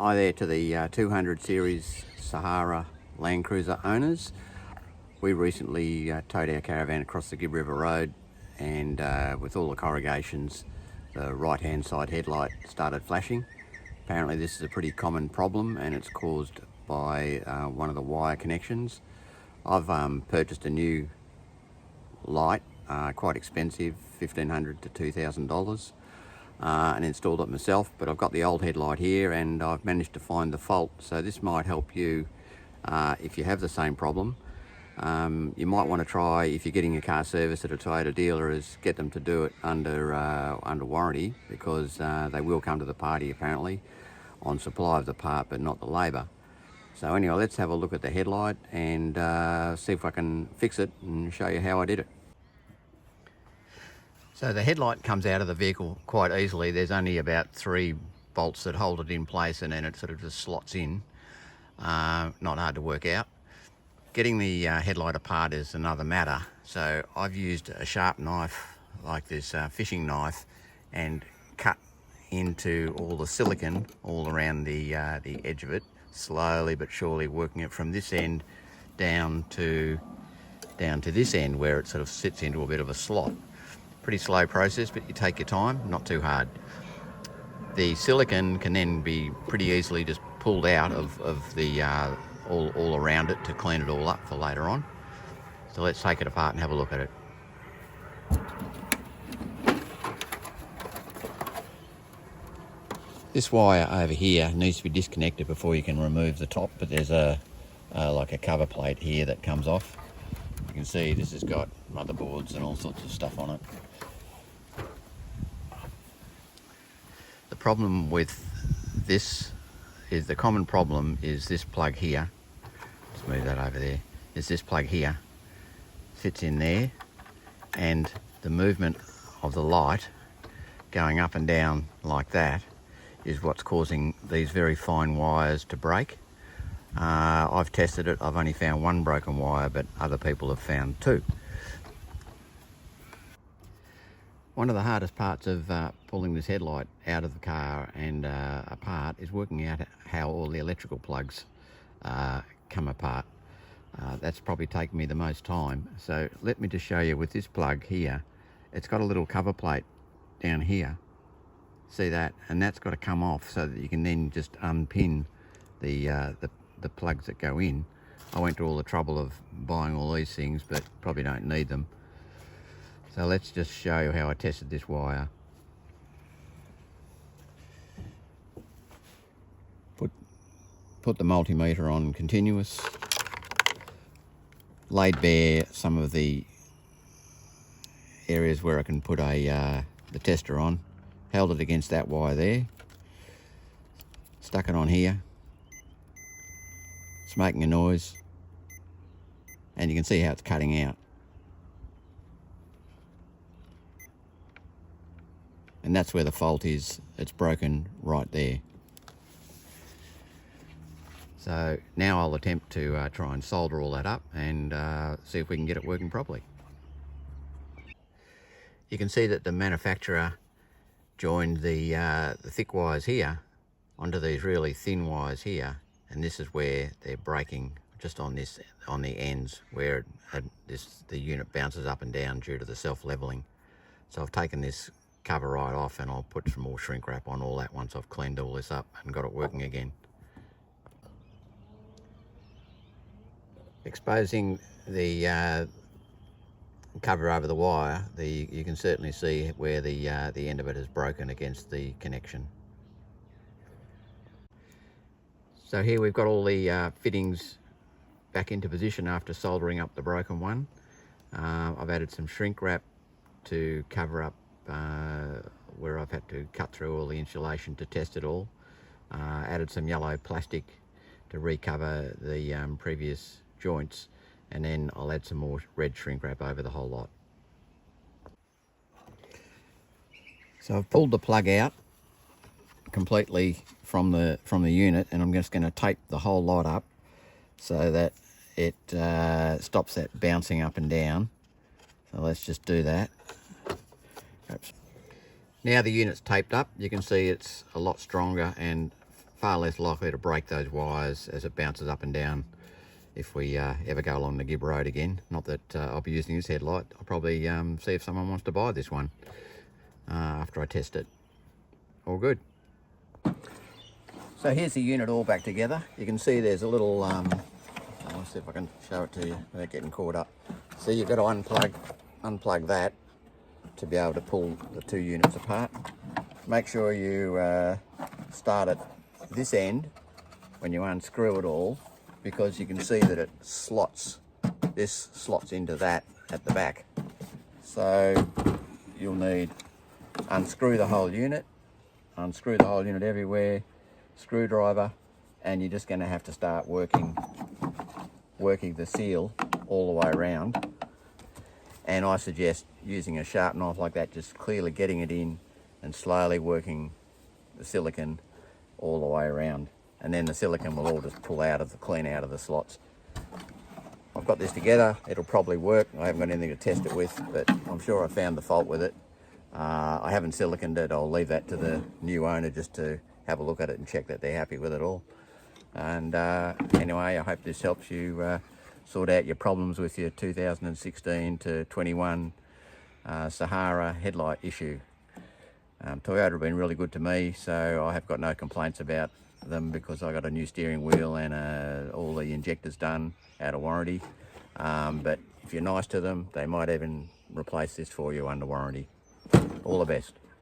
Hi there to the 200 series Sahara Landcruiser owners. We recently towed our caravan across the Gibb River Road, and with all the corrugations, the right hand side headlight started flashing. Apparently this is a pretty common problem, and it's caused by one of the wire connections. I've purchased a new light, quite expensive, $1,500 to $2,000. And installed it myself, but I've got the old headlight here and I've managed to find the fault, so this might help you if you have the same problem. You might want to try, if you're getting your car serviced at a Toyota dealer, is get them to do it under warranty, because they will come to the party apparently on supply of the part but not the labour. So anyway, let's have a look at the headlight and see if I can fix it and show you how I did it. So the headlight comes out of the vehicle quite easily. There's only about 3 bolts that hold it in place, and then it sort of just slots in. Not hard to work out. Getting the headlight apart is another matter. So I've used a sharp knife like this fishing knife and cut into all the silicon all around the edge of it, slowly but surely working it from this end down to this end, where it sort of sits into a bit of a slot. Pretty slow process, but you take your time, not too hard. The silicon can then be pretty easily just pulled out of the all around it to clean it all up for later on. So let's take it apart and have a look at it. This wire over here needs to be disconnected before you can remove the top, but there's like a cover plate here that comes off. You can see this has got motherboards and all sorts of stuff on it. The problem with this is, the common problem is this plug here. Let's move that over there. Is this plug here, fits in there, and the movement of the light going up and down like that is what's causing these very fine wires to break. I've tested it. I've only found 1 broken wire, but other people have found 2. One of the hardest parts of pulling this headlight out of the car and apart is working out how all the electrical plugs come apart. That's probably taken me the most time. So let me just show you with this plug here. It's got a little cover plate down here. See that? And that's got to come off so that you can then just unpin the plugs that go in. I went to all the trouble of buying all these things, but probably don't need them. So let's just show you how I tested this wire. Put the multimeter on continuous, laid bare some of the areas where I can put the tester on, held it against that wire there, stuck it on here. It's making a noise, and you can see how it's cutting out. And that's where the fault is. It's broken right there. So now I'll attempt to try and solder all that up and see if we can get it working properly. You can see that the manufacturer joined the thick wires here onto these really thin wires here, and this is where they're breaking, just on the ends where the unit bounces up and down due to the self-leveling. So I've taken this cover right off, and I'll put some more shrink wrap on all that once I've cleaned all this up and got it working again. Exposing the cover over the wire, you can certainly see where the end of it is broken against the connection. So here we've got all the fittings back into position after soldering up the broken one. I've added some shrink wrap to cover up where I've had to cut through all the insulation to test it all. Added some yellow plastic to recover the previous joints, and then I'll add some more red shrink wrap over the whole lot. So I've pulled the plug out completely from the unit, and I'm just going to tape the whole lot up so that it stops that bouncing up and down. So let's just do that. Oops. Now the unit's taped up, you can see it's a lot stronger and far less likely to break those wires as it bounces up and down if we ever go along the Gib Road again. Not that I'll be using this headlight. I'll probably see if someone wants to buy this one after I test it. All good. So here's the unit all back together. You can see there's a little, I'll see if I can show it to you without getting caught up. So you've got to unplug that to be able to pull the two units apart. Make sure you start at this end when you unscrew it all, because you can see that it slots, this slots into that at the back. So you'll need unscrew the whole unit everywhere, screwdriver, and you're just going to have to start working the seal all the way around. And I suggest using a sharp knife like that, just clearly getting it in and slowly working the silicone all the way around, and then the silicone will all just pull out of clean out of the slots. I've got this together. It'll probably work. I haven't got anything to test it with, but I'm sure I found the fault with it. I haven't siliconed it. I'll leave that to the new owner just to have a look at it and check that they're happy with it all. And anyway, I hope this helps you sort out your problems with your 2016 to 21 Sahara headlight issue. Toyota have been really good to me, so I have got no complaints about them, because I got a new steering wheel and all the injectors done out of warranty. But if you're nice to them, they might even replace this for you under warranty. All the best.